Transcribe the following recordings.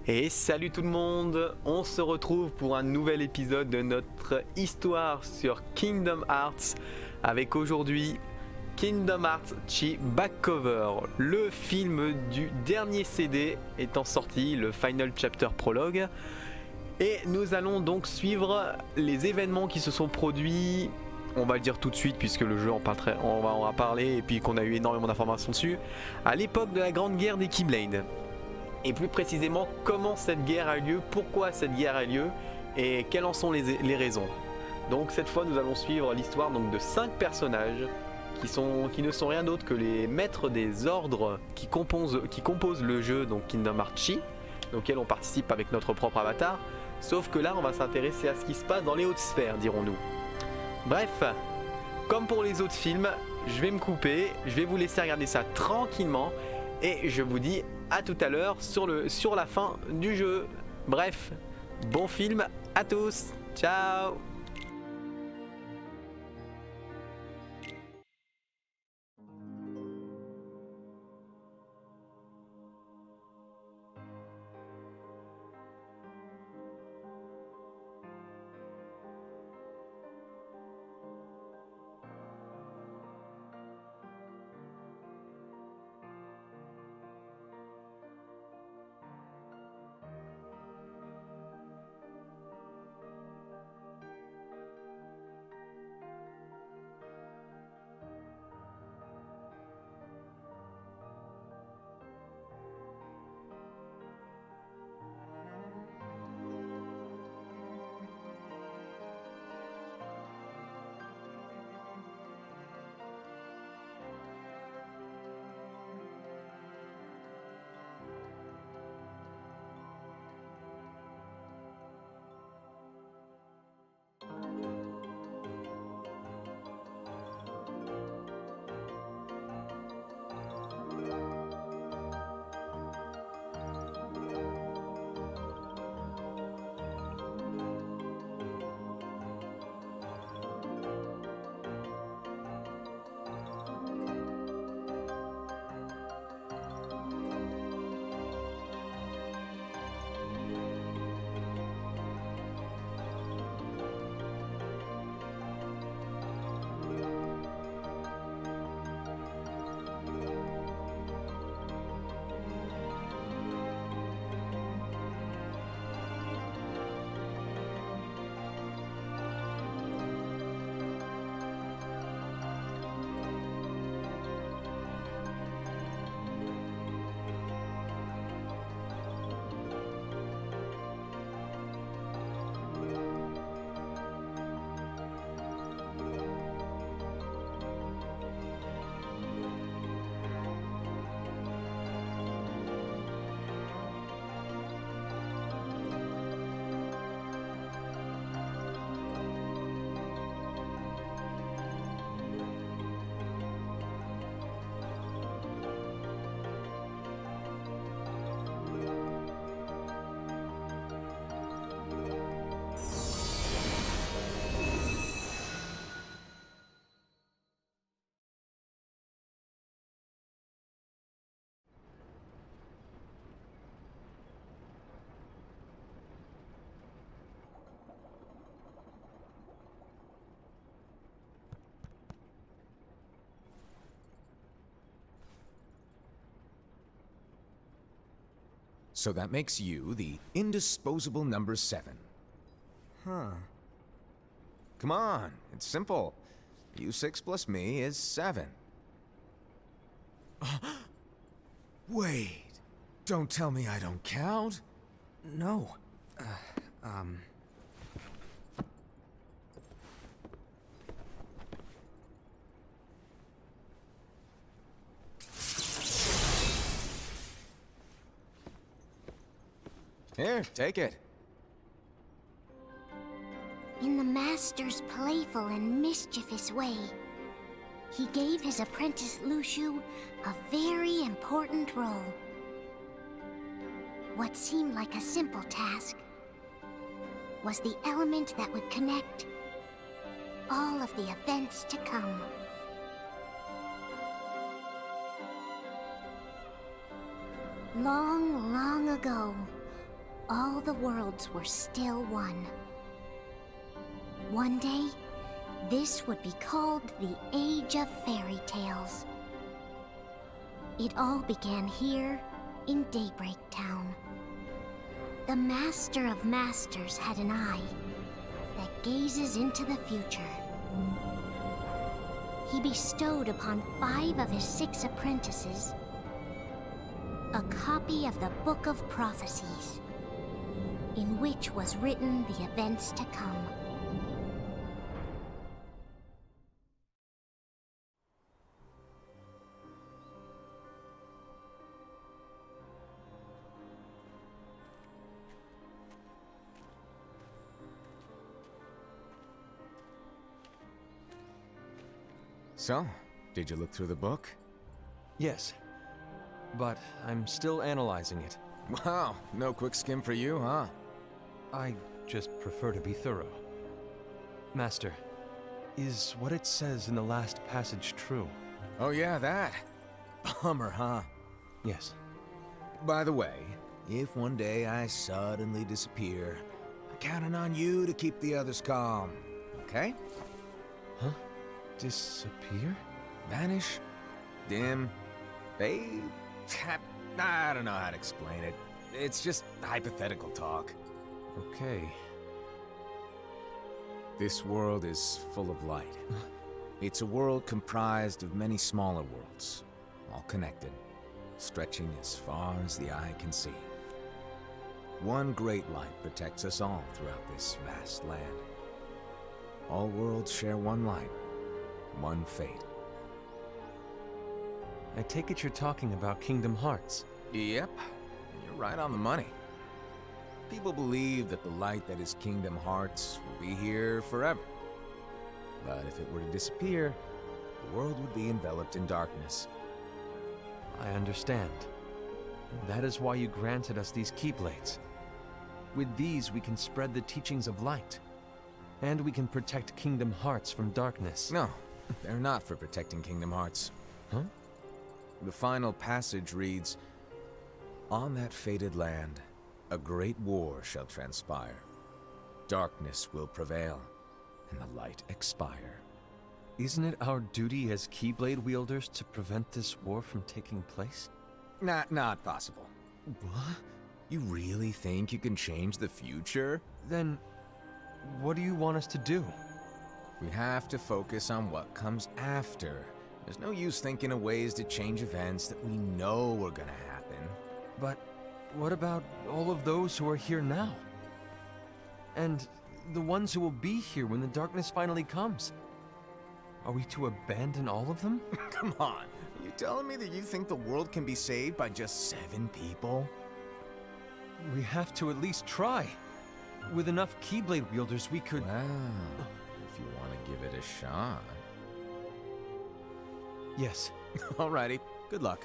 Et salut tout le monde, on se retrouve pour un nouvel épisode de notre histoire sur Kingdom Hearts avec aujourd'hui Kingdom Hearts Chi Back Cover, le film du dernier CD étant sorti, le Final Chapter Prologue. Et nous allons donc suivre les événements qui se sont produits, on va le dire tout de suite puisque le jeu on va en parler et puis qu'on a eu énormément d'informations dessus, à l'époque de la grande guerre des Keyblades. Et plus précisément comment cette guerre a lieu, pourquoi cette guerre a lieu et quelles en sont les raisons. Donc cette fois nous allons suivre l'histoire de 5 personnages qui ne sont rien d'autre que les maîtres des ordres qui composent le jeu, donc Kingdom Hearts Chi, auquel on participe avec notre propre avatar. Sauf que là on va s'intéresser à ce qui se passe dans les hautes sphères, dirons-nous. Bref, comme pour les autres films, je vais me couper, je vais vous laisser regarder ça tranquillement et je vous dis à tout à l'heure sur la fin du jeu. Bref, bon film à tous, ciao. So that makes you the indisposable number 7. Huh. Come on, it's simple. U6 plus me is 7. Wait, don't tell me I don't count. No. Here, take it. In the Master's playful and mischievous way, he gave his apprentice Luxu a very important role. What seemed like a simple task was the element that would connect all of the events to come. Long, long ago, all the worlds were still one. One day, this would be called the Age of Fairy Tales. It all began here in Daybreak Town. The Master of Masters had an eye that gazes into the future. He bestowed upon 5 of his 6 apprentices a copy of the Book of Prophecies, in which was written the events to come. So, did you look through the book? Yes, but I'm still analyzing it. Wow, no quick skim for you, huh? I just prefer to be thorough. Master, is what it says in the last passage true? Oh yeah, that. Bummer, huh? Yes. By the way, if one day I suddenly disappear, I'm counting on you to keep the others calm, okay? Huh? Disappear? Vanish, dim, fade. I don't know how to explain it. It's just hypothetical talk. Okay. This world is full of light. It's a world comprised of many smaller worlds, all connected, stretching as far as the eye can see. One great light protects us all throughout this vast land. All worlds share one light, one fate. I take it you're talking about Kingdom Hearts. Yep, you're right on the money. People believe that the light that is Kingdom Hearts will be here forever. But if it were to disappear, the world would be enveloped in darkness. I understand. That is why you granted us these Keyblades. With these, we can spread the teachings of light. And we can protect Kingdom Hearts from darkness. No, they're not for protecting Kingdom Hearts. Huh? The final passage reads, "On that fated land, a great war shall transpire. Darkness will prevail, and the light expire." Isn't it our duty as Keyblade wielders to prevent this war from taking place? Not possible. What? You really think you can change the future? Then, what do you want us to do? We have to focus on what comes after. There's no use thinking of ways to change events that we know are gonna happen. But what about all of those who are here now? And the ones who will be here when the darkness finally comes? Are we to abandon all of them? Come on, are you telling me that you think the world can be saved by just 7 people? We have to at least try. With enough Keyblade wielders, we could... Well, if you want to give it a shot. Yes. Alrighty, good luck.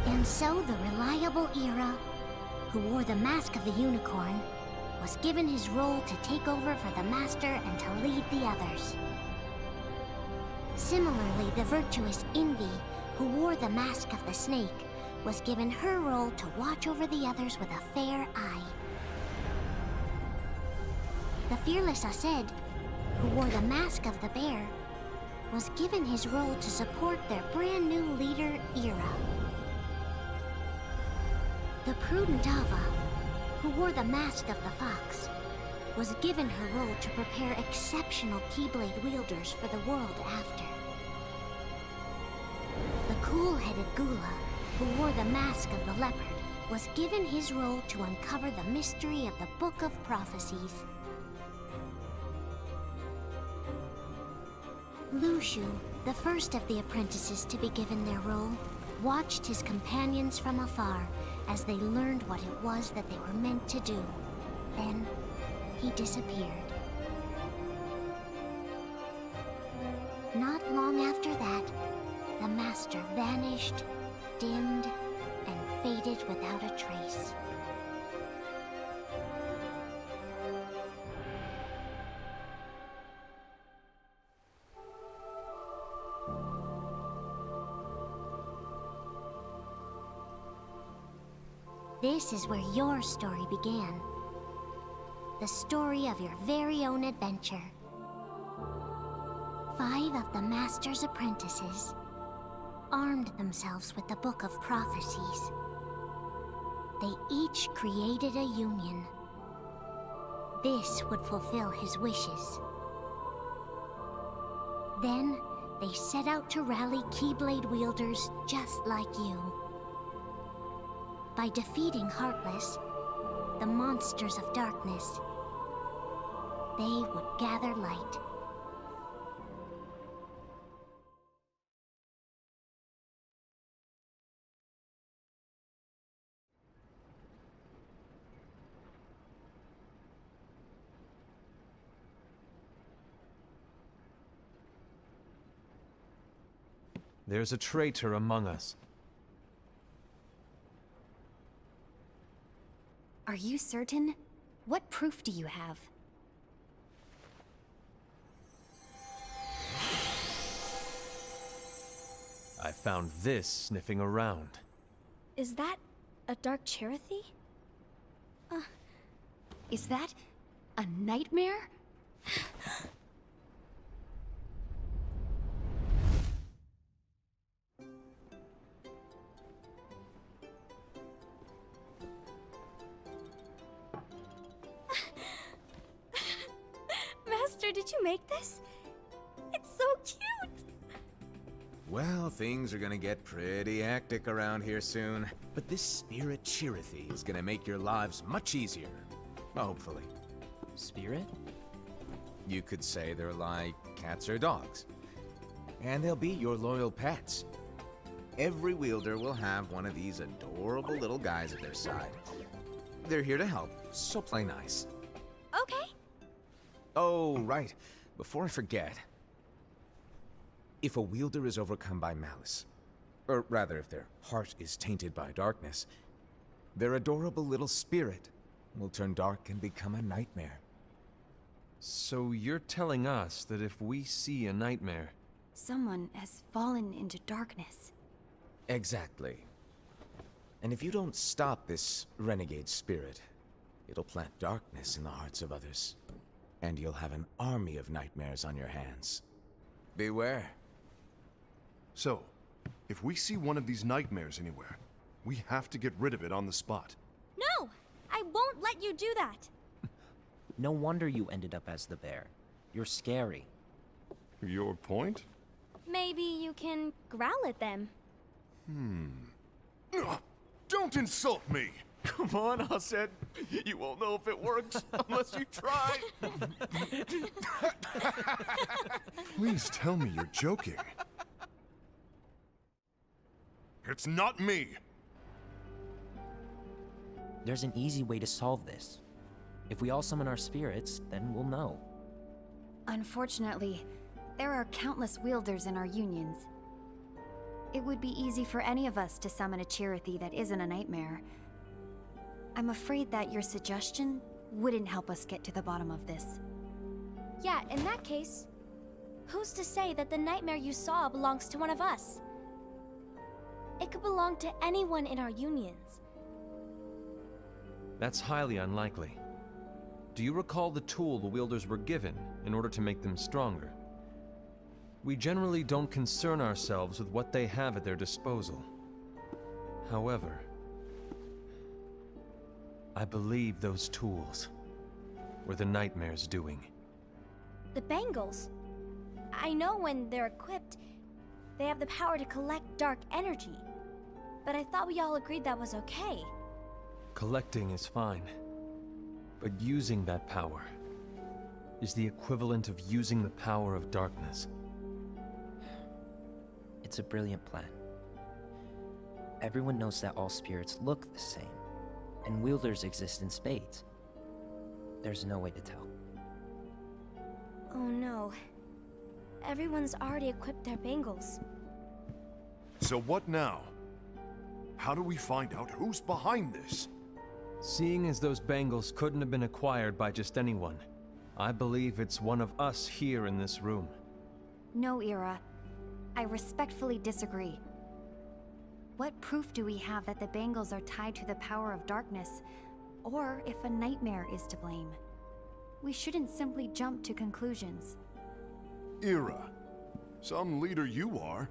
And so the reliable Era, who wore the mask of the unicorn, was given his role to take over for the Master and to lead the others. Similarly, the virtuous Envy, who wore the mask of the snake, was given her role to watch over the others with a fair eye. The fearless Aced, who wore the mask of the bear, was given his role to support their brand new leader, Era. The prudent Ava, who wore the mask of the fox, was given her role to prepare exceptional Keyblade wielders for the world after. The cool-headed Gula, who wore the mask of the leopard, was given his role to uncover the mystery of the Book of Prophecies. Lushu, the first of the apprentices to be given their role, watched his companions from afar as they learned what it was that they were meant to do. Then, he disappeared. Not long after that, the Master vanished, dimmed, and faded without a trace. This is where your story began. The story of your very own adventure. 5 of the Master's apprentices armed themselves with the Book of Prophecies. They each created a union. This would fulfill his wishes. Then, they set out to rally Keyblade wielders just like you. By defeating Heartless, the monsters of darkness, they would gather light. There's a traitor among us. Are you certain? What proof do you have? I found this sniffing around. Is that a dark Cherothy? Is that a nightmare? Master, did you make this? It's so cute! Well, things are gonna get pretty hectic around here soon. But this spirit Cherothy is gonna make your lives much easier. Hopefully. Spirit? You could say they're like cats or dogs. And they'll be your loyal pets. Every wielder will have one of these adorable little guys at their side. They're here to help, so play nice. Okay. Oh, right. Before I forget. If a wielder is overcome by malice, or rather if their heart is tainted by darkness, their adorable little spirit will turn dark and become a nightmare. So you're telling us that if we see a nightmare... Someone has fallen into darkness. Exactly. And if you don't stop this renegade spirit, it'll plant darkness in the hearts of others. And you'll have an army of nightmares on your hands. Beware. So, if we see one of these nightmares anywhere, we have to get rid of it on the spot. No! I won't let you do that! No wonder you ended up as the bear. You're scary. Your point? Maybe you can growl at them. Ugh, don't insult me! Come on, Hassan. You won't know if it works unless you try. Please tell me you're joking. It's not me! There's an easy way to solve this. If we all summon our spirits, then we'll know. Unfortunately, there are countless wielders in our unions. It would be easy for any of us to summon a Cherothy that isn't a nightmare. I'm afraid that your suggestion wouldn't help us get to the bottom of this. Yeah, in that case, who's to say that the nightmare you saw belongs to one of us? It could belong to anyone in our unions. That's highly unlikely. Do you recall the tool the wielders were given in order to make them stronger? We generally don't concern ourselves with what they have at their disposal. However, I believe those tools were the nightmare's doing. The bangles. I know when they're equipped, they have the power to collect dark energy. But I thought we all agreed that was okay. Collecting is fine, but using that power is the equivalent of using the power of darkness. It's a brilliant plan. Everyone knows that all spirits look the same, and wielders exist in spades. There's no way to tell. Oh no. Everyone's already equipped their bangles. So what now? How do we find out who's behind this? Seeing as those bangles couldn't have been acquired by just anyone, I believe it's one of us here in this room. No, Ira. I respectfully disagree. What proof do we have that the bangles are tied to the power of darkness, or if a nightmare is to blame? We shouldn't simply jump to conclusions. Ira, some leader you are.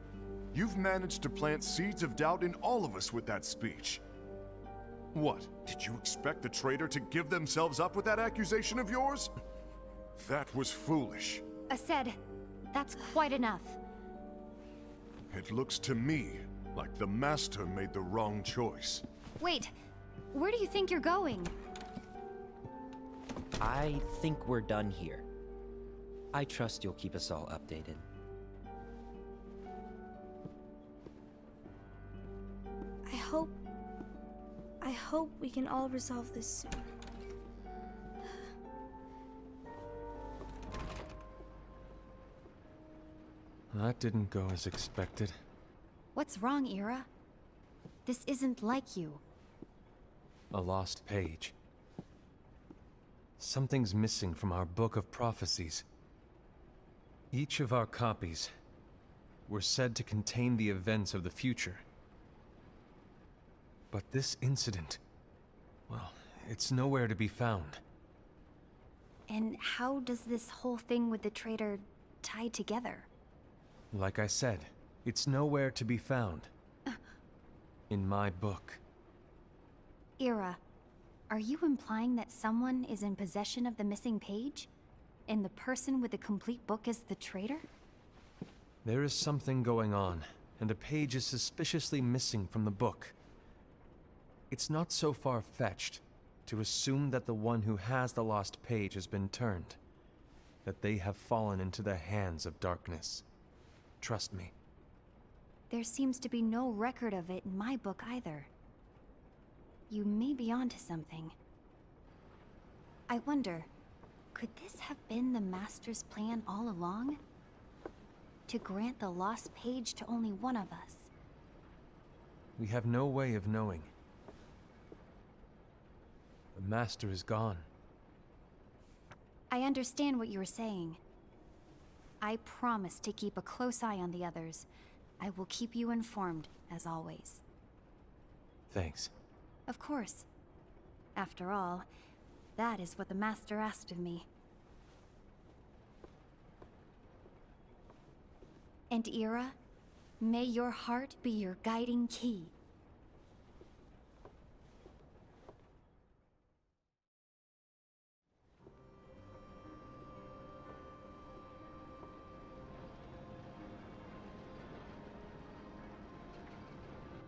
You've managed to plant seeds of doubt in all of us with that speech. What, did you expect the traitor to give themselves up with that accusation of yours? That was foolish. Aced, that's quite enough. It looks to me like the Master made the wrong choice. Wait, where do you think you're going? I think we're done here. I trust you'll keep us all updated. I hope we can all resolve this soon. That didn't go as expected. What's wrong, Ira? This isn't like you. A lost page. Something's missing from our book of prophecies. Each of our copies were said to contain the events of the future. But this incident, well, it's nowhere to be found. And how does this whole thing with the traitor tie together? Like I said, it's nowhere to be found. In my book. Ira, are you implying that someone is in possession of the missing page? And the person with the complete book is the traitor? There is something going on, and a page is suspiciously missing from the book. It's not so far-fetched to assume that the one who has the lost page has been turned, that they have fallen into the hands of darkness. Trust me. There seems to be no record of it in my book either. You may be onto something. I wonder, could this have been the Master's plan all along? To grant the lost page to only one of us? We have no way of knowing. The Master is gone. I understand what you were saying. I promise to keep a close eye on the others. I will keep you informed, as always. Thanks. Of course. After all, that is what the Master asked of me. And Ira, may your heart be your guiding key.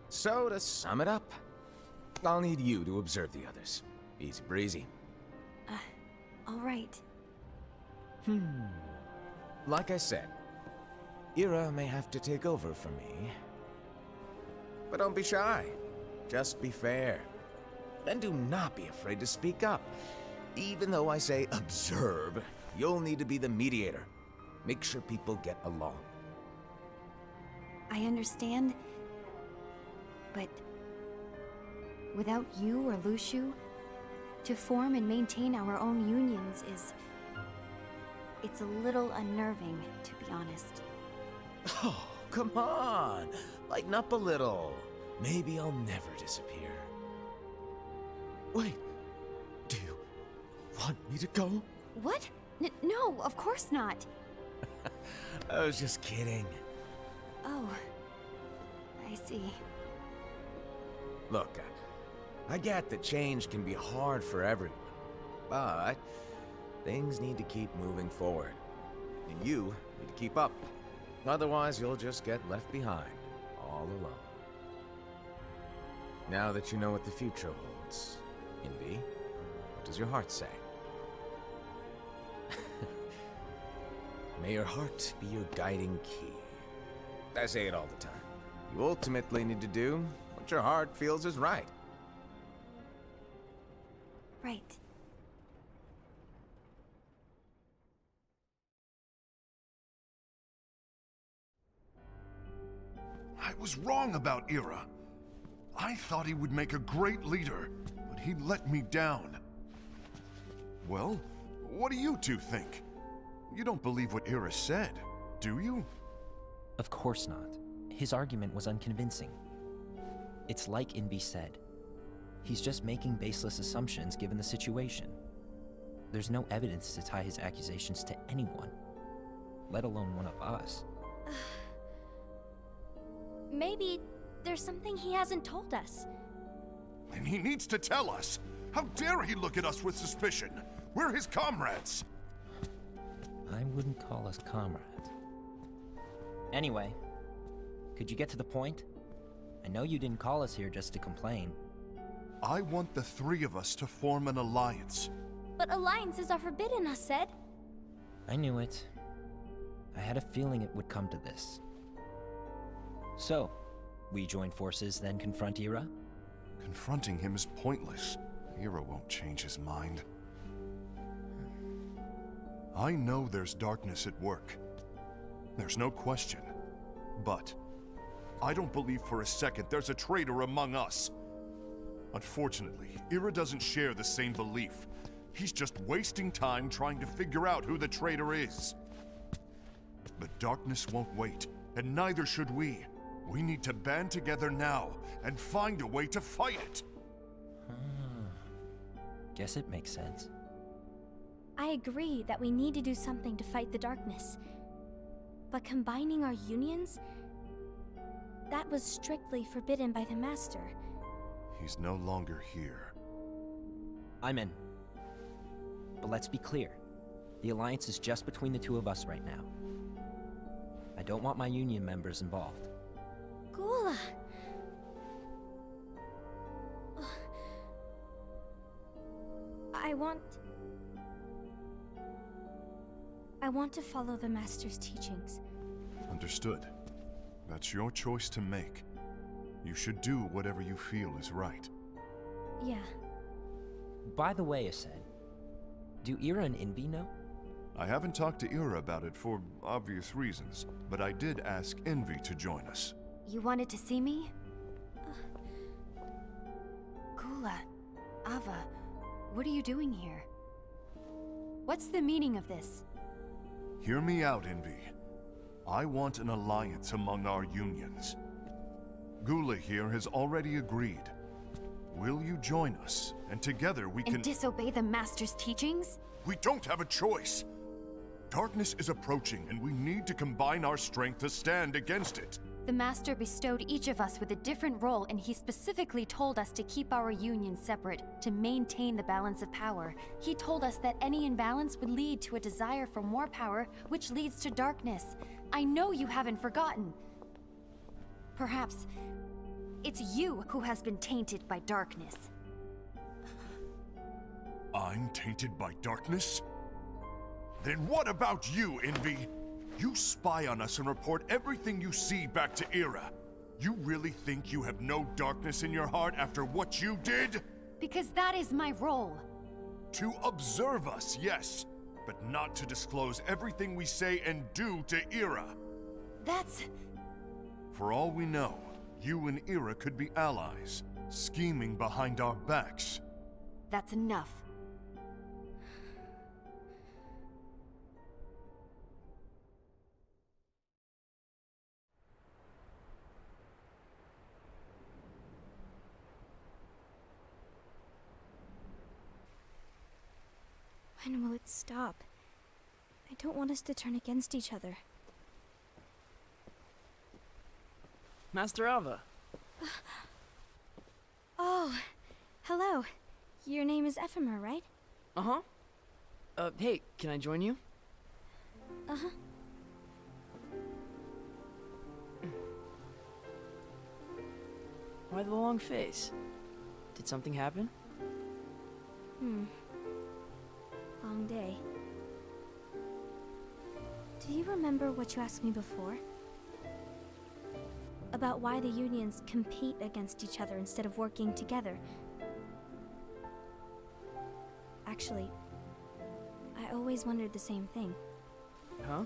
So, to sum it up, I'll need you to observe the others. Easy breezy. All right. Like I said, Ira may have to take over for me. But don't be shy. Just be fair. And do not be afraid to speak up. Even though I say observe, you'll need to be the mediator. Make sure people get along. I understand. But without you or Luciu, to form and maintain our own unions it's a little unnerving, to be honest. Oh, come on! Lighten up a little. Maybe I'll never disappear. Wait, do you want me to go? What? No, of course not. I was just kidding. Oh, I see. Look, I get that change can be hard for everyone, but things need to keep moving forward. And you need to keep up. Otherwise, you'll just get left behind, all alone. Now that you know what the future holds, Envy, what does your heart say? May your heart be your guiding key. I say it all the time. You ultimately need to do what your heart feels is right. Right. I was wrong about Ira. I thought he would make a great leader, but he let me down. Well, what do you two think? You don't believe what Ira said, do you? Of course not. His argument was unconvincing. It's like Invi said. He's just making baseless assumptions given the situation. There's no evidence to tie his accusations to anyone, let alone one of us. Maybe there's something he hasn't told us. And he needs to tell us! How dare he look at us with suspicion? We're his comrades! I wouldn't call us comrades. Anyway, could you get to the point? I know you didn't call us here just to complain. I want the three of us to form an alliance. But alliances are forbidden, us said. I knew it. I had a feeling it would come to this. So, we join forces, then confront Ira? Confronting him is pointless. Ira won't change his mind. I know there's darkness at work. There's no question. But I don't believe for a second there's a traitor among us. Unfortunately, Ira doesn't share the same belief. He's just wasting time trying to figure out who the traitor is. The darkness won't wait, and neither should we. We need to band together now and find a way to fight it. Guess it makes sense. I agree that we need to do something to fight the darkness. But combining our unions? That was strictly forbidden by the Master. He's no longer here. I'm in. But let's be clear. The alliance is just between the two of us right now. I don't want my union members involved. Gula! I want to follow the Master's teachings. Understood. That's your choice to make. You should do whatever you feel is right. Yeah. By the way, Ased, do Ira and Invi know? I haven't talked to Ira about it for obvious reasons, but I did ask Envy to join us. You wanted to see me? Gula, Ava, what are you doing here? What's the meaning of this? Hear me out, Envy. I want an alliance among our unions. Gula here has already agreed. Will you join us? And together we can— And disobey the Master's teachings? We don't have a choice! Darkness is approaching, and we need to combine our strength to stand against it. The Master bestowed each of us with a different role, and he specifically told us to keep our union separate, to maintain the balance of power. He told us that any imbalance would lead to a desire for more power, which leads to darkness. I know you haven't forgotten. Perhaps it's you who has been tainted by darkness. I'm tainted by darkness? Then what about you, Envy? You spy on us and report everything you see back to Ira. You really think you have no darkness in your heart after what you did? Because that is my role. To observe us, yes, but not to disclose everything we say and do to Ira. That's... For all we know, you and Ira could be allies, scheming behind our backs. that's enough. When will it stop? I don't want us to turn against each other. Master Ava. Oh, hello. Your name is Ephemer, right? Uh-huh. Hey, can I join you? Uh-huh. Why the long face? Did something happen? Long day. Do you remember what you asked me before? About why the unions compete against each other instead of working together. Actually, I always wondered the same thing. Huh?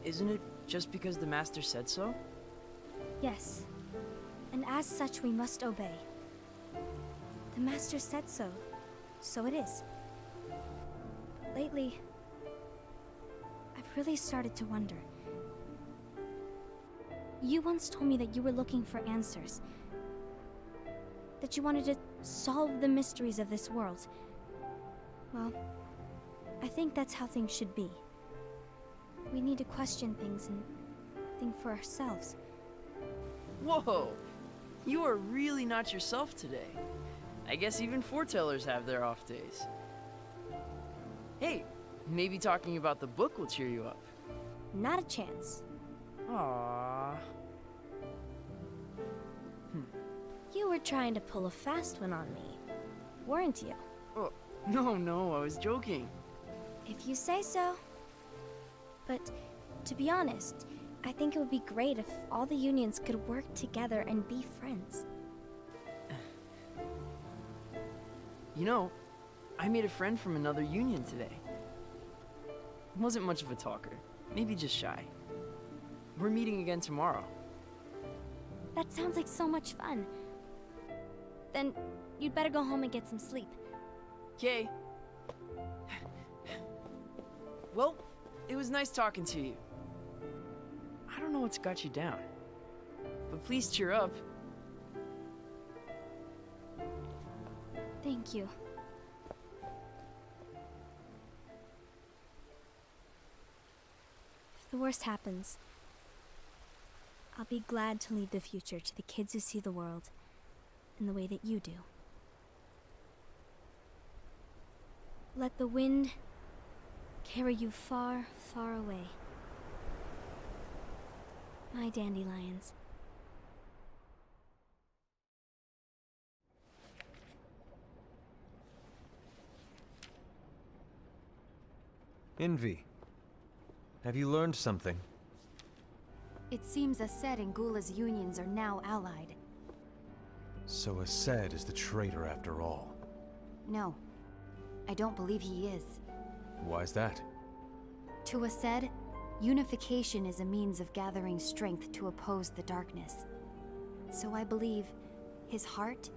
Isn't it just because the Master said so? Yes. And as such, we must obey. The Master said so. So it is. But lately, I've really started to wonder. You once told me that you were looking for answers. that you wanted to solve the mysteries of this world. Well, I think that's how things should be. We need to question things and think for ourselves. Whoa! You are really not yourself today. I guess even foretellers have their off days. Hey, maybe talking about the book will cheer you up. Not a chance. Aww. You were trying to pull a fast one on me, weren't you? Oh, no, I was joking. If you say so. But to be honest, I think it would be great if all the unions could work together and be friends. You know, I made a friend from another union today. Wasn't much of a talker, maybe just shy. We're meeting again tomorrow. That sounds like so much fun. Then you'd better go home and get some sleep. Okay. Well, it was nice talking to you. I don't know what's got you down, but please cheer up. Thank you. If the worst happens, I'll be glad to leave the future to the kids who see the world in the way that you do. Let the wind carry you far, far away. My dandelions. Envy, have you learned something? It seems Ased and Gula's unions are now allied. So Ased is the traitor after all. No, I don't believe he is. Why's that? To Ased, unification is a means of gathering strength to oppose the darkness. So I believe his heart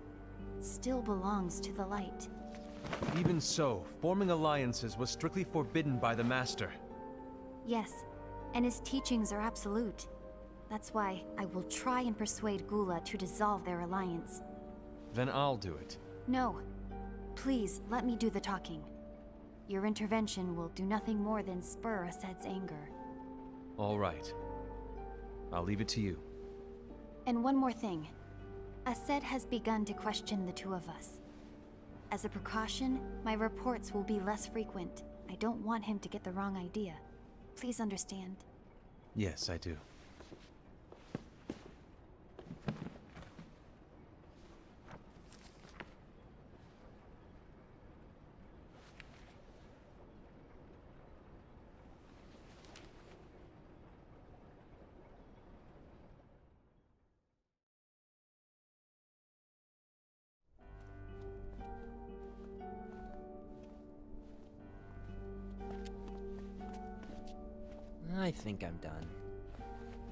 still belongs to the light. Even so, forming alliances was strictly forbidden by the Master. Yes, and his teachings are absolute. That's why I will try and persuade Gula to dissolve their alliance. Then I'll do it. No. Please, let me do the talking. Your intervention will do nothing more than spur Ased's anger. All right. I'll leave it to you. And one more thing. Ased has begun to question the two of us. As a precaution, my reports will be less frequent. I don't want him to get the wrong idea. Please understand. Yes, I do. I think I'm done.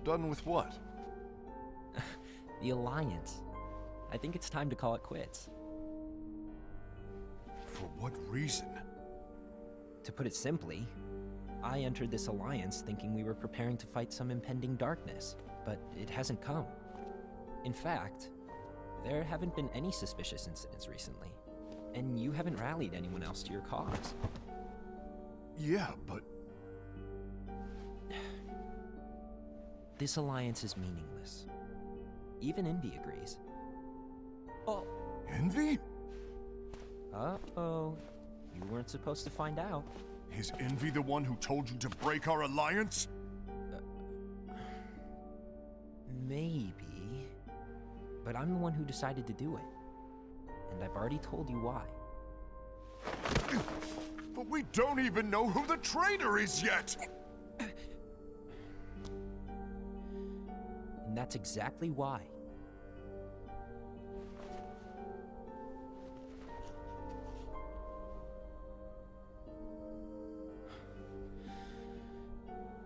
Done with what? The Alliance. I think it's time to call it quits. For what reason? To put it simply, I entered this alliance thinking we were preparing to fight some impending darkness, but it hasn't come. In fact, there haven't been any suspicious incidents recently, and you haven't rallied anyone else to your cause. Yeah, but... This alliance is meaningless. Even Envy agrees. Oh. Envy? Uh-oh. You weren't supposed to find out. Is Envy the one who told you to break our alliance? Maybe. But I'm the one who decided to do it. And I've already told you why. But we don't even know who the traitor is yet! And that's exactly why.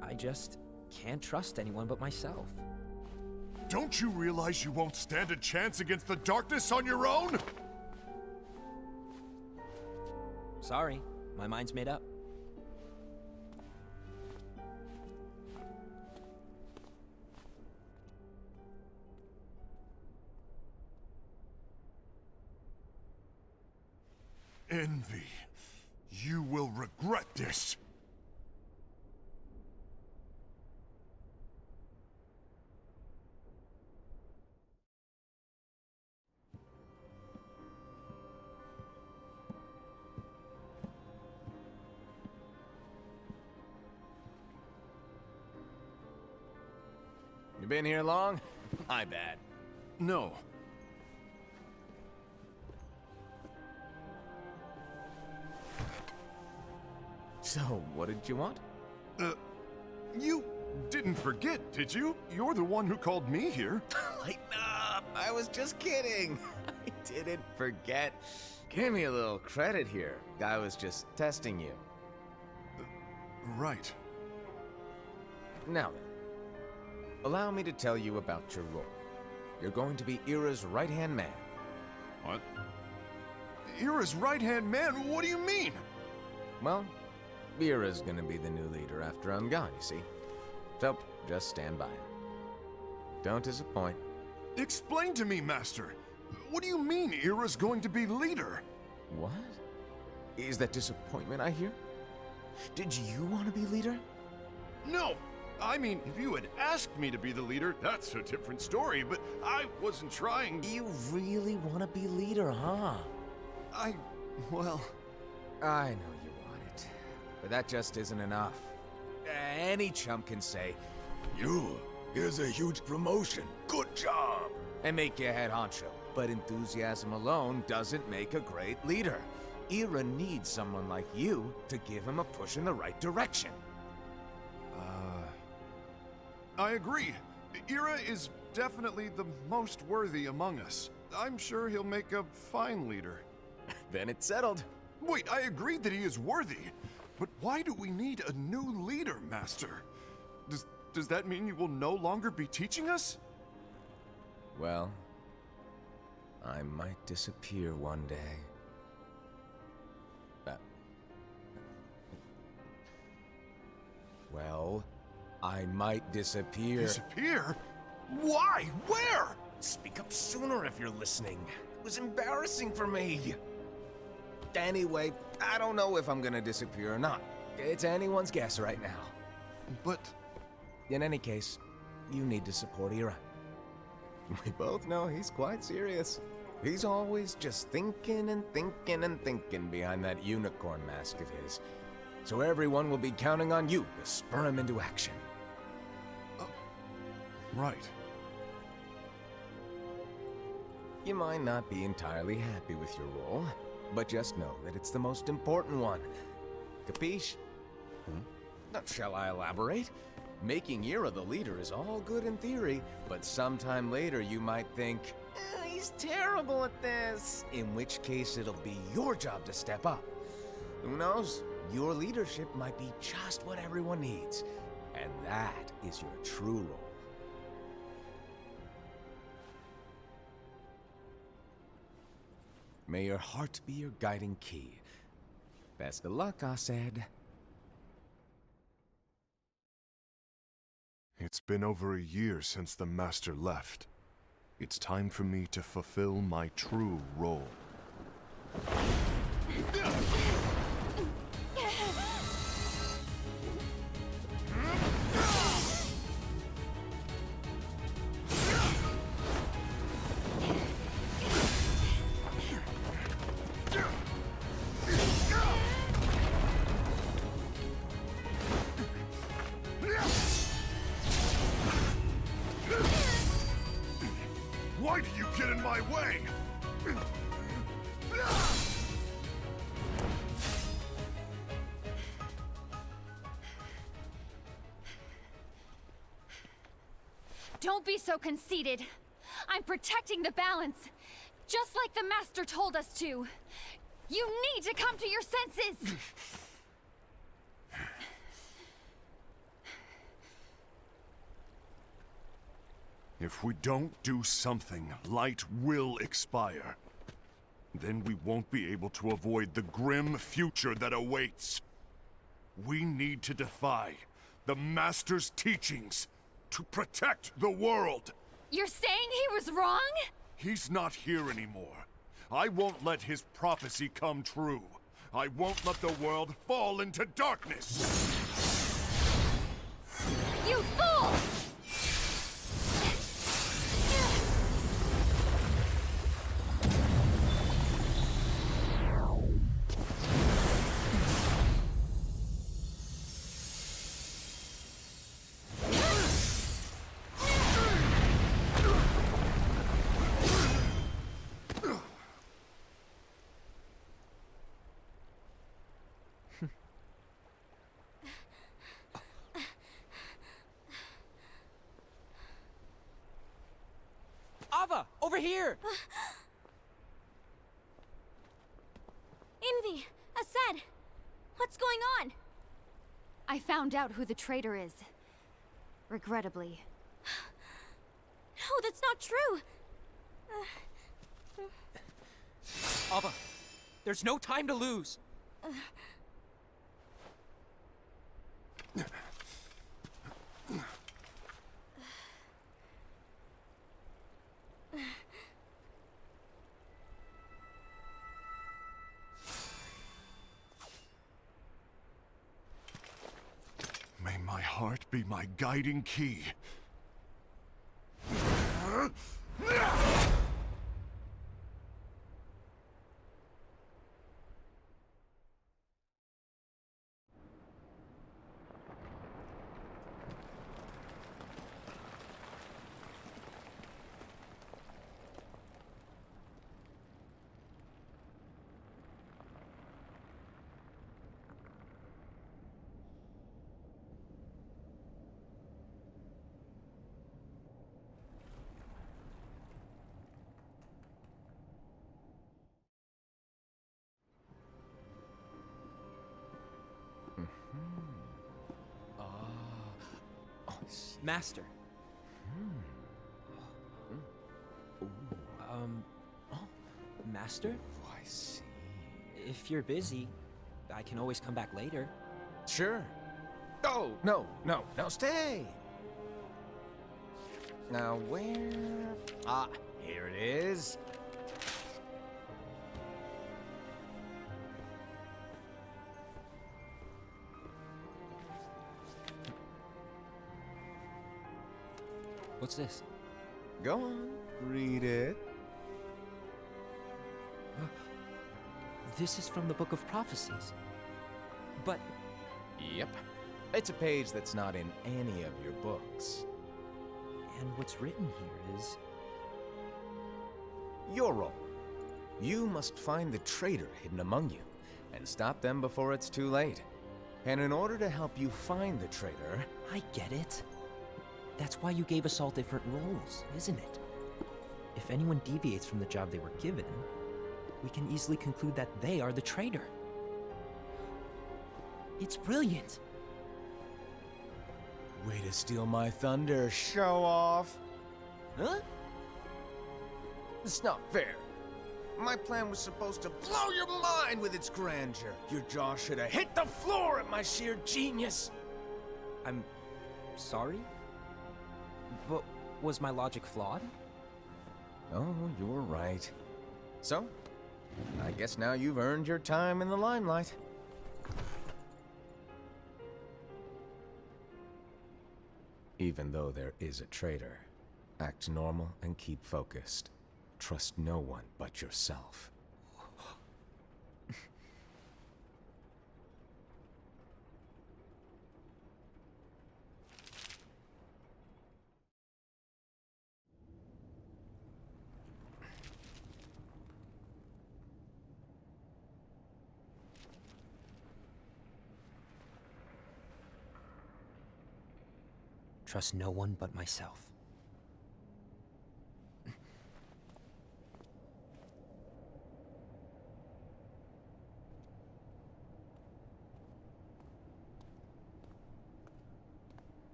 I just can't trust anyone but myself. Don't you realize you won't stand a chance against the darkness on your own? Sorry, my mind's made up. envy. You will regret this. You been here long? My bad. No. So, what did you want? You didn't forget, did you? You're the one who called me here. Lighten up! I was just kidding. I didn't forget. Give me a little credit here. I was just testing you. Right. Now then, allow me to tell you about your role. You're going to be Ira's right-hand man. What? Ira's right-hand man? What do you mean? Well, Ira's gonna be the new leader after I'm gone, you see. So, just stand by. Don't disappoint. Explain to me, Master. What do you mean Ira's going to be leader? What? Is that disappointment I hear? Did you want to be leader? No! I mean, if you had asked me to be the leader, that's a different story, but I wasn't trying. You really want to be leader, huh? Well... I know you want it, but that just isn't enough. Any chump can say, here's a huge promotion, good job, and make you head honcho. But enthusiasm alone doesn't make a great leader. Ira needs someone like you to give him a push in the right direction. I agree. Ira is definitely the most worthy among us. I'm sure he'll make a fine leader. Then it's settled. Wait, I agreed that he is worthy. But why do we need a new leader, Master? Does that mean you will no longer be teaching us? Well, I might disappear one day. Well, I might disappear. Disappear? Why? Where? Speak up sooner if you're listening. It was embarrassing for me. Anyway, I don't know if I'm gonna disappear or not. It's anyone's guess right now. But... In any case, you need to support Ira. We both know he's quite serious. He's always just thinking and thinking and thinking behind that unicorn mask of his. So everyone will be counting on you to spur him into action. Right. You might not be entirely happy with your role, but just know that it's the most important one. Capiche? Shall I elaborate? Making Ira the leader is all good in theory, but sometime later you might think, he's terrible at this. In which case it'll be your job to step up. Who knows? Your leadership might be just what everyone needs. And that is your true role. May your heart be your guiding key. Best of luck, I said. It's been over a year since the Master left. It's time for me to fulfill my true role. Why do you get in my way? Don't be so conceited. I'm protecting the balance, just like the Master told us to. You need to come to your senses! If we don't do something, light will expire. Then we won't be able to avoid the grim future that awaits. We need to defy the Master's teachings to protect the world. You're saying he was wrong? He's not here anymore. I won't let his prophecy come true. I won't let the world fall into darkness! You fool! Ava, over here! Envy! Asad! What's going on? I found out who the traitor is. Regrettably. No, that's not true! Ava, there's no time to lose. May my heart be my guiding key. Master. Master? I see. If you're busy, I can always come back later. Sure. Oh, no, stay! Now, where... Ah, here it is. What's this? Go on, read it. This is from the Book of Prophecies. But Yep. It's a page that's not in any of your books. and what's written here is... Your role. You must find the traitor hidden among you, and stop them before it's too late. And in order to help you find the traitor... I get it. That's why you gave us all different roles, isn't it? If anyone deviates from the job they were given, we can easily conclude that they are the traitor. It's brilliant. Way to steal my thunder, show off! Huh? It's not fair. My plan was supposed to blow your mind with its grandeur. Your jaw should have hit the floor at my sheer genius. I'm sorry? But was my logic flawed? Oh, you're right. So, I guess now you've earned your time in the limelight. Even though there is a traitor, act normal and keep focused. Trust no one but yourself. Trust no one but myself.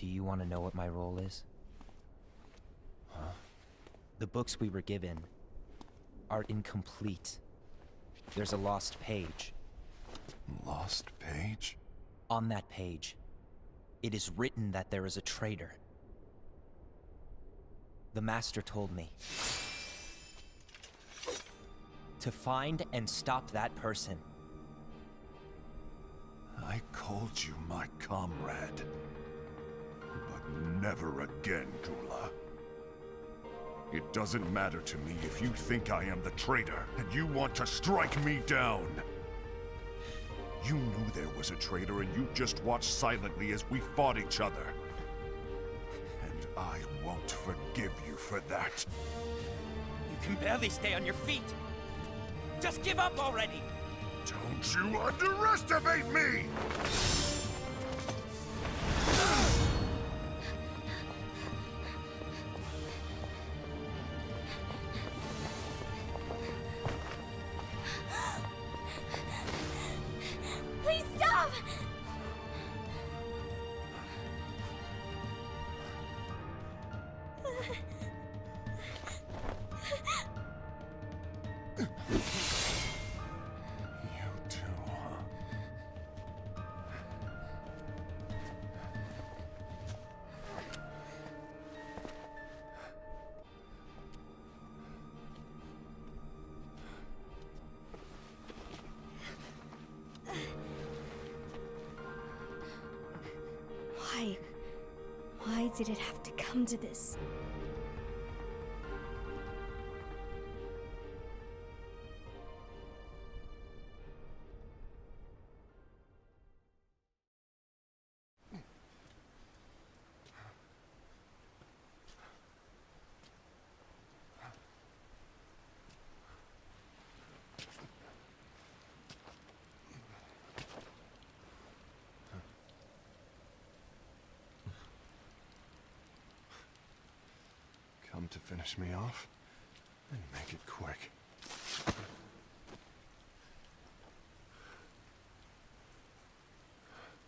Do you want to know what my role is? Huh? The books we were given are incomplete. There's a lost page. Lost page? On that page, it is written that there is a traitor. The Master told me to find and stop that person. I called you my comrade. But never again, Gula. It doesn't matter to me if you think I am the traitor, and you want to strike me down. You knew there was a traitor, and you just watched silently as we fought each other. And I won't forgive you for that. You can barely stay on your feet. Just give up already! Don't you underestimate me! Please stop! You too, huh? Why? Why did it have to come to this? Come to finish me off? And make it quick.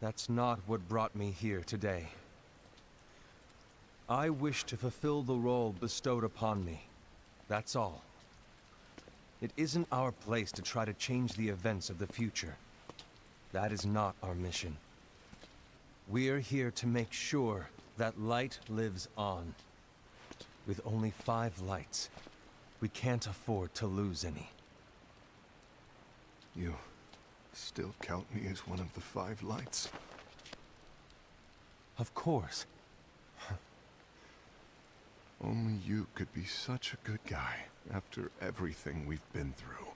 That's not what brought me here today. I wish to fulfill the role bestowed upon me. That's all. It isn't our place to try to change the events of the future. That is not our mission. We're here to make sure that light lives on. With only 5 lights, we can't afford to lose any. You still count me as one of the 5 lights? Of course. Only you could be such a good guy after everything we've been through.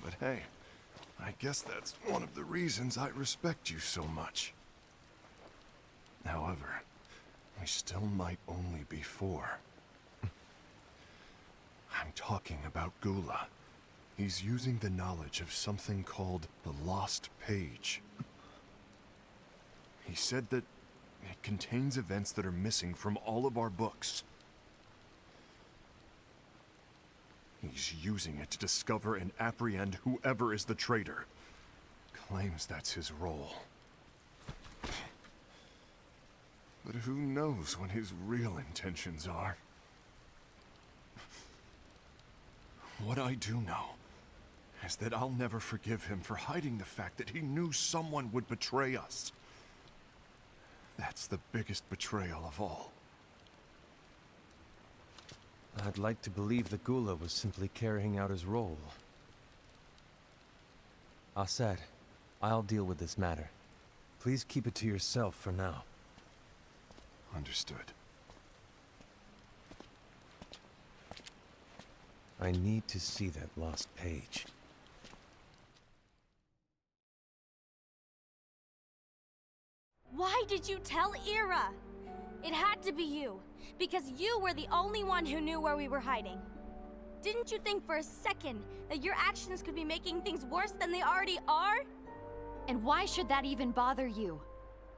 But hey, I guess that's one of the reasons I respect you so much. However, we still might only be 4. I'm talking about Gula. He's using the knowledge of something called the Lost Page. He said that it contains events that are missing from all of our books. He's using it to discover and apprehend whoever is the traitor. Claims that's his role. But who knows what his real intentions are? What I do know is that I'll never forgive him for hiding the fact that he knew someone would betray us. That's the biggest betrayal of all. I'd like to believe that Gula was simply carrying out his role. Aset, I'll deal with this matter. Please keep it to yourself for now. Understood. I need to see that lost page. Why did you tell Ira? It had to be you, because you were the only one who knew where we were hiding. Didn't you think for a second that your actions could be making things worse than they already are? And why should that even bother you?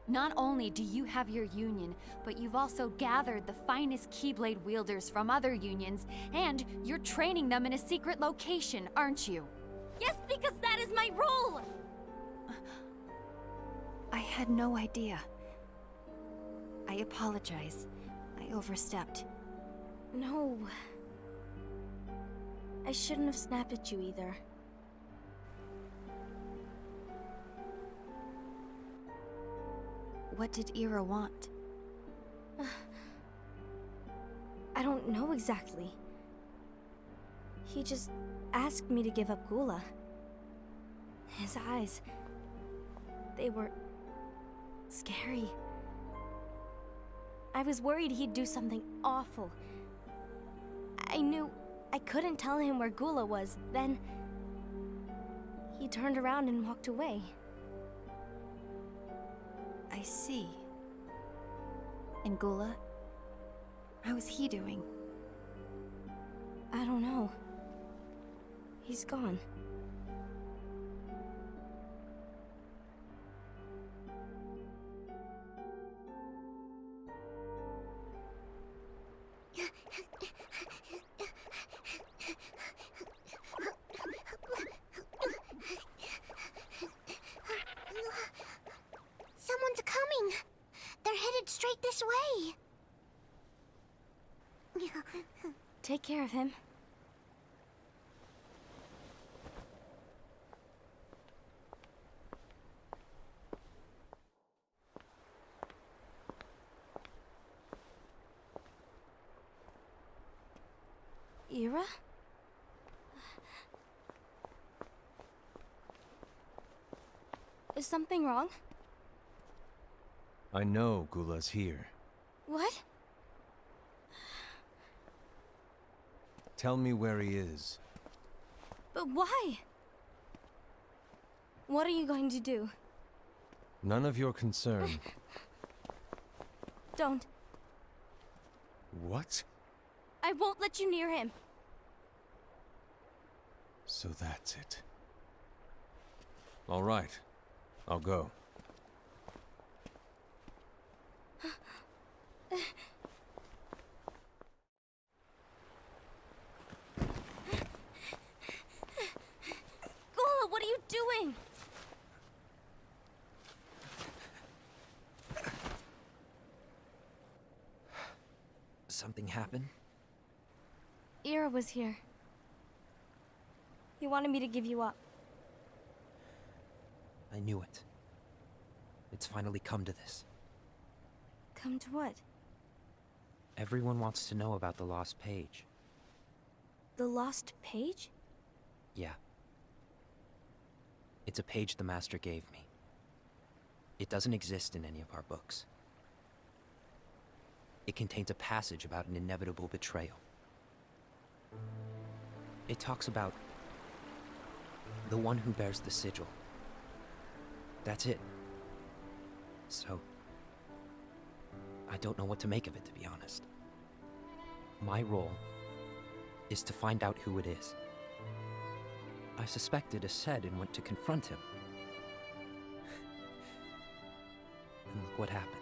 Not only do you have your union, but you've also gathered the finest Keyblade wielders from other unions, and you're training them in a secret location, aren't you? Yes, because that is my role! I had no idea. I apologize. I overstepped. No. I shouldn't have snapped at you either. What did Ira want? I don't know exactly. He just asked me to give up Gula. His eyes, they were scary. I was worried he'd do something awful. I knew I couldn't tell him where Gula was. Then he turned around and walked away. I see. And Gula? How is he doing? I don't know. He's gone. Someone's coming. They're headed straight this way. Take care of him. Ira? Is something wrong? I know Gula's here. What? Tell me where he is. But why? What are you going to do? None of your concern. Don't. What? I won't let you near him. So that's it. All right. I'll go. Gula, what are you doing? Something happened? Ira was here. He wanted me to give you up. I knew it. It's finally come to this. Come to what? Everyone wants to know about the lost page. The lost page? Yeah. It's a page the Master gave me. It doesn't exist in any of our books. It contains a passage about an inevitable betrayal. It talks about the one who bears the sigil. That's it. So, I don't know what to make of it, to be honest. My role is to find out who it is. I suspected Ased and went to confront him. And look what happened.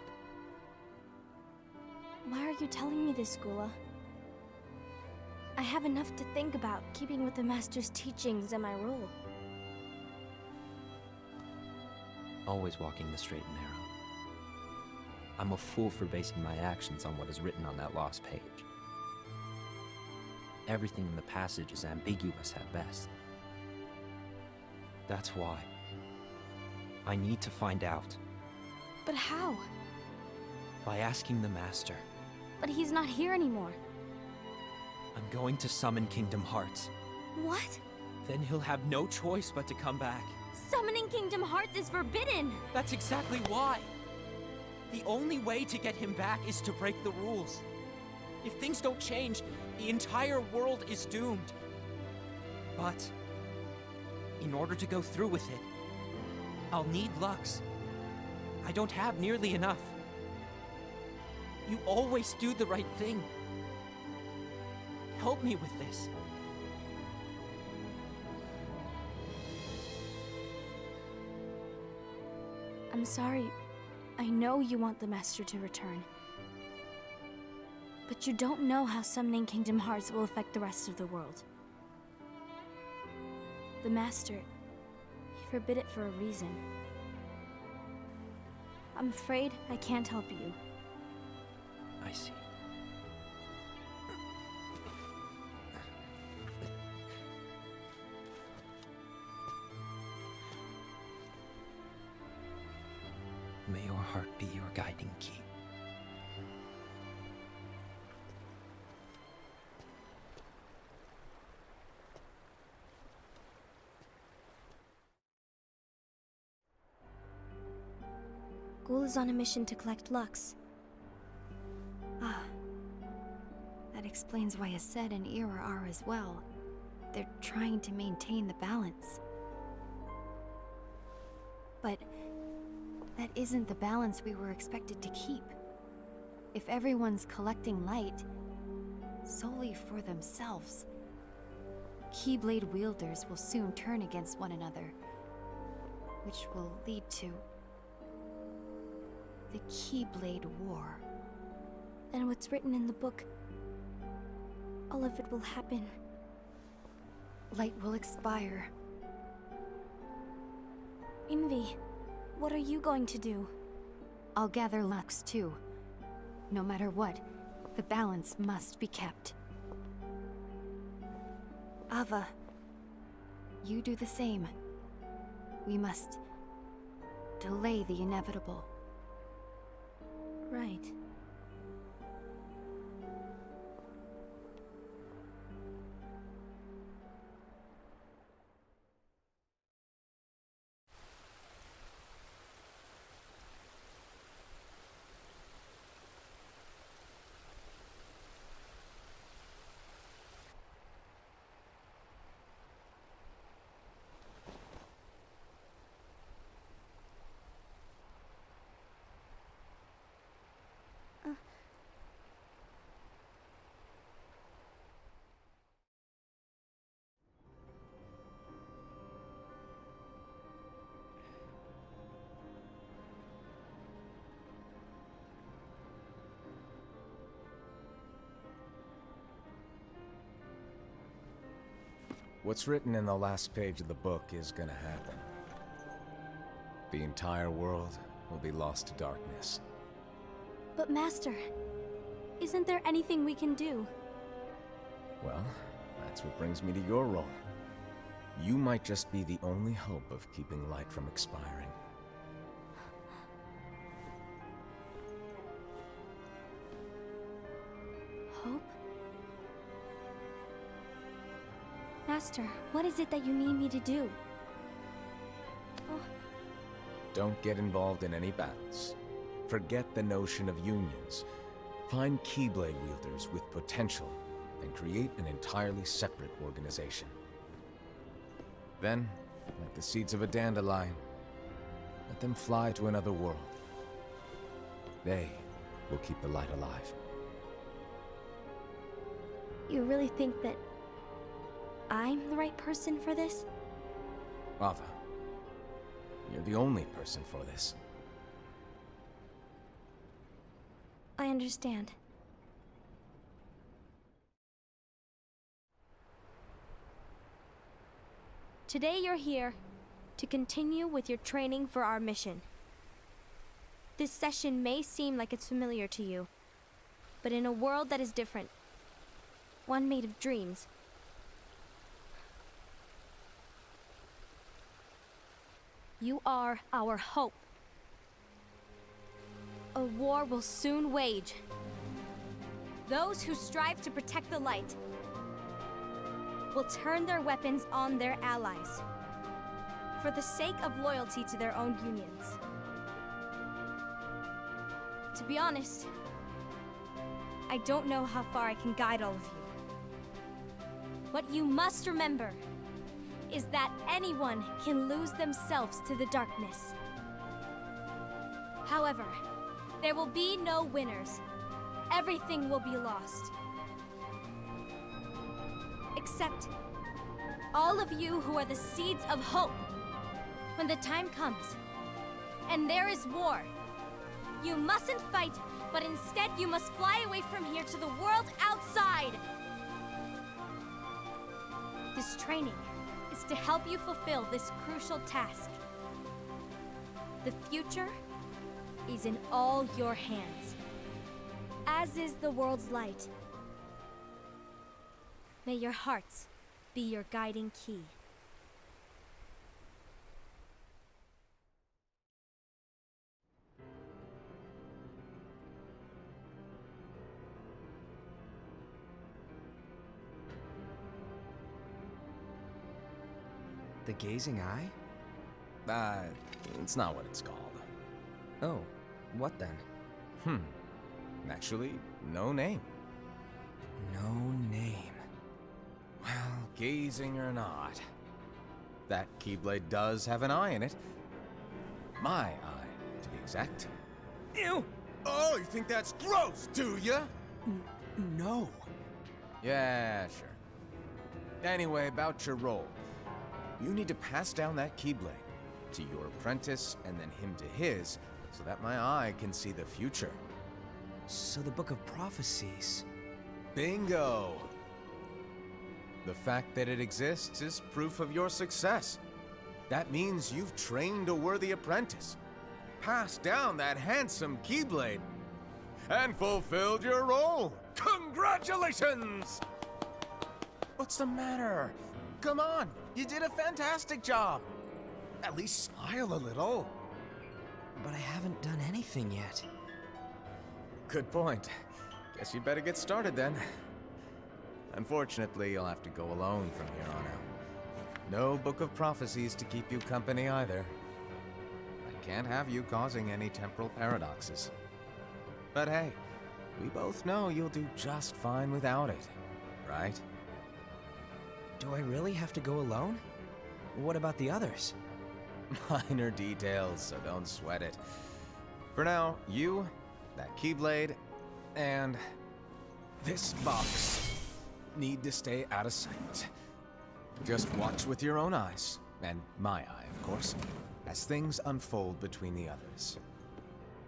Why are you telling me this, Gula? I have enough to think about, keeping with the Master's teachings and my role. Always walking the straight and narrow. I'm a fool for basing my actions on what is written on that lost page. Everything in the passage is ambiguous at best. That's why I need to find out. But how? By asking the Master. But he's not here anymore. I'm going to summon Kingdom Hearts. What? Then he'll have no choice but to come back. Summoning Kingdom Hearts is forbidden! That's exactly why! The only way to get him back is to break the rules. If things don't change, the entire world is doomed. But in order to go through with it, I'll need Lux. I don't have nearly enough. You always do the right thing. Help me with this. I'm sorry. I know you want the Master to return. But you don't know how summoning Kingdom Hearts will affect the rest of the world. The Master, he forbid it for a reason. I'm afraid I can't help you. I see. May your heart be your guiding key. Ghoul is on a mission to collect Lux. Ah. That explains why Aced and Ira are as well. They're trying to maintain the balance. But that isn't the balance we were expected to keep. If everyone's collecting light solely for themselves, Keyblade wielders will soon turn against one another, which will lead to the Keyblade War. Then what's written in the book, all of it will happen. Light will expire. Envy, what are you going to do? I'll gather Lux too. No matter what, the balance must be kept. Ava, you do the same. We must delay the inevitable. Right. What's written in the last page of the book is gonna happen. The entire world will be lost to darkness. But Master, isn't there anything we can do? Well, that's what brings me to your role. You might just be the only hope of keeping light from expiring. Hope? Master, what is it that you need me to do? Oh, Don't get involved in any battles. Forget the notion of unions. Find Keyblade wielders with potential and create an entirely separate organization. Then, like the seeds of a dandelion, let them fly to another world. They will keep the light alive. you really think that I'm the right person for this? Ava, you're the only person for this. I understand. Today you're here to continue with your training for our mission. This session may seem like it's familiar to you, but in a world that is different, one made of dreams, you are our hope. A war will soon wage. Those who strive to protect the light will turn their weapons on their allies for the sake of loyalty to their own unions. To be honest, I don't know how far I can guide all of you. What you must remember is that anyone can lose themselves to the darkness. However, there will be no winners. Everything will be lost. Except all of you who are the seeds of hope. When the time comes, and there is war, you mustn't fight, but instead you must fly away from here to the world outside. This training is to help you fulfill this crucial task. The future is in all your hands. as is the world's light. May your hearts be your guiding key. The gazing eye? It's not what it's called. Oh, what then? Actually, no name. No name. Well, gazing or not, that Keyblade does have an eye in it. My eye, to be exact. Ew! Oh, you think that's gross, do ya? No. Yeah, sure. Anyway, about your role. You need to pass down that Keyblade to your apprentice and then him to his, so that my eye can see the future. So the Book of Prophecies. Bingo! The fact that it exists is proof of your success. That means you've trained a worthy apprentice, passed down that handsome Keyblade, and fulfilled your role. Congratulations! What's the matter? Come on, you did a fantastic job. At least smile a little. But I haven't done anything yet. Good point. Guess you better get started then. Unfortunately, you'll have to go alone from here on out. No Book of Prophecies to keep you company either. I can't have you causing any temporal paradoxes. But hey, we both know you'll do just fine without it, right? Do I really have to go alone? What about the others? Minor details, so don't sweat it. For now, you, that Keyblade, and this box need to stay out of sight. Just watch with your own eyes, and my eye, of course, as things unfold between the others.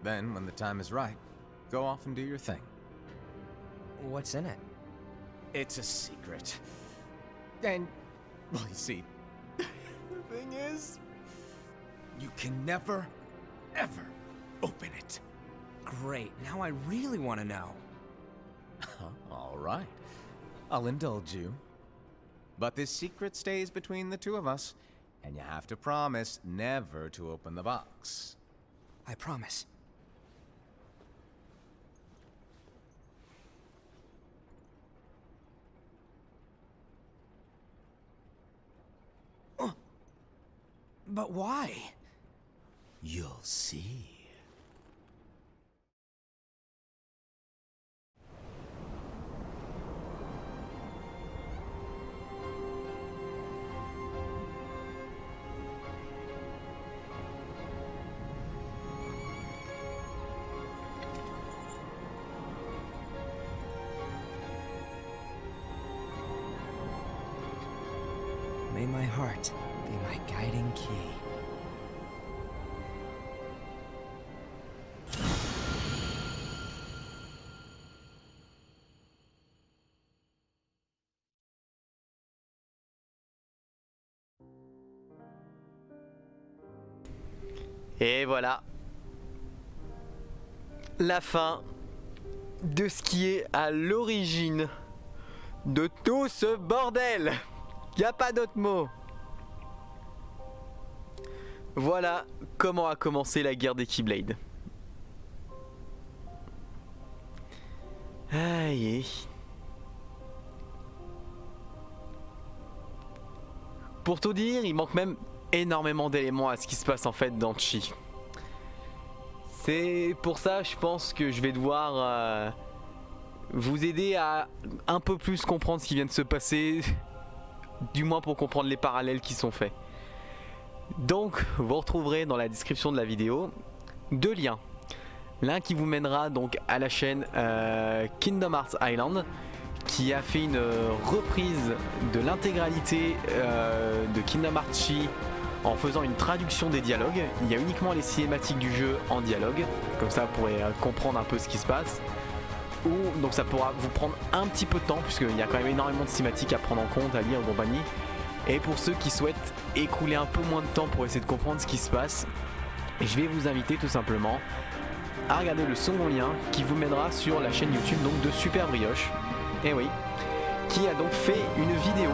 Then, when the time is right, go off and do your thing. What's in it? It's a secret. And, well, you see, the thing is, you can never, ever open it. Great, now I really want to know. All right. I'll indulge you. But this secret stays between the two of us, and you have to promise never to open the box. I promise. But why? You'll see. May my heart be my guiding key. Et voilà, la fin de ce qui est à l'origine de tout ce bordel. Y a pas d'autre mot. Voilà comment a commencé la guerre des Keyblades. Aïe. Pour tout dire, il manque même énormément d'éléments à ce qui se passe en fait dans Chi. C'est pour ça, je pense que je vais devoir vous aider à un peu plus comprendre ce qui vient de se passer, du moins pour comprendre les parallèles qui sont faits. Donc, vous retrouverez dans la description de la vidéo deux liens. L'un qui vous mènera donc à la chaîne Kingdom Hearts Island, qui a fait une reprise de l'intégralité de Kingdom Hearts Chi en faisant une traduction des dialogues. Il y a uniquement les cinématiques du jeu en dialogue, comme ça vous pourrez comprendre un peu ce qui se passe. Donc ça pourra vous prendre un petit peu de temps, puisqu'il y a quand même énormément de cinématiques à prendre en compte, à lire et compagnie. Et pour ceux qui souhaitent écouler un peu moins de temps pour essayer de comprendre ce qui se passe, je vais vous inviter tout simplement à regarder le second lien qui vous mènera sur la chaîne YouTube donc de Super Brioche. Et oui, qui a donc fait une vidéo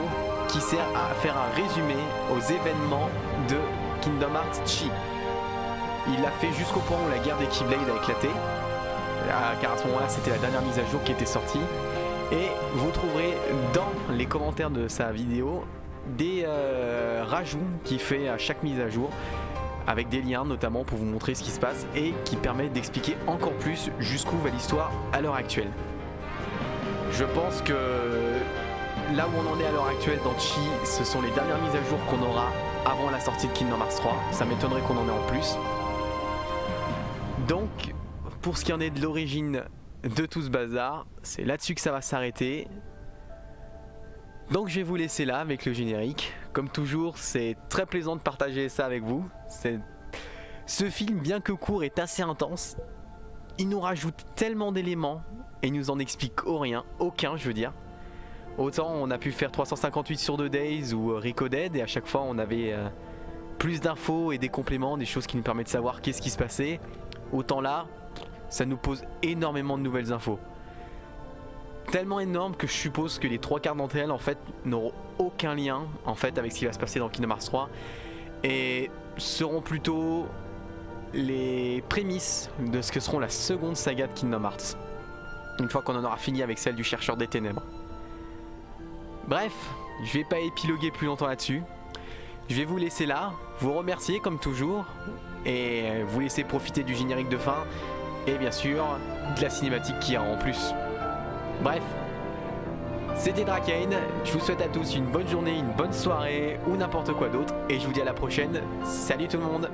qui sert à faire un résumé aux événements de Kingdom Hearts Chi. Il l'a fait jusqu'au point où la guerre des Keyblades a éclaté, car à ce moment-là c'était la dernière mise à jour qui était sortie. Et vous trouverez dans les commentaires de sa vidéo des rajouts qu'il fait à chaque mise à jour, avec des liens notamment pour vous montrer ce qui se passe et qui permet d'expliquer encore plus jusqu'où va l'histoire à l'heure actuelle. Je pense que là où on en est à l'heure actuelle dans Chi, ce sont les dernières mises à jour qu'on aura avant la sortie de Kingdom Hearts 3. Ça m'étonnerait qu'on en ait en plus. Donc, pour ce qui en est de l'origine de tout ce bazar, c'est là-dessus que ça va s'arrêter. Donc je vais vous laisser là avec le générique. Comme toujours, c'est très plaisant de partager ça avec vous. Ce film, bien que court, est assez intense. Il nous rajoute tellement d'éléments et il nous en explique aucun je veux dire. Autant on a pu faire 358 sur 2 Days ou Recoded et à chaque fois on avait plus d'infos et des compléments, des choses qui nous permettent de savoir qu'est-ce qui se passait. Autant là, ça nous pose énormément de nouvelles infos. Tellement énorme que je suppose que les 3/4 d'entre elles en fait n'auront aucun lien en fait avec ce qui va se passer dans Kingdom Hearts 3 et seront plutôt les prémices de ce que seront la seconde saga de Kingdom Hearts, une fois qu'on en aura fini avec celle du chercheur des ténèbres. Bref, je vais pas épiloguer plus longtemps là-dessus. Je vais vous laisser là, vous remercier comme toujours et vous laisser profiter du générique de fin et bien sûr de la cinématique qui y a en plus. Bref, c'était Drakane, je vous souhaite à tous une bonne journée, une bonne soirée ou n'importe quoi d'autre et je vous dis à la prochaine. Salut tout le monde!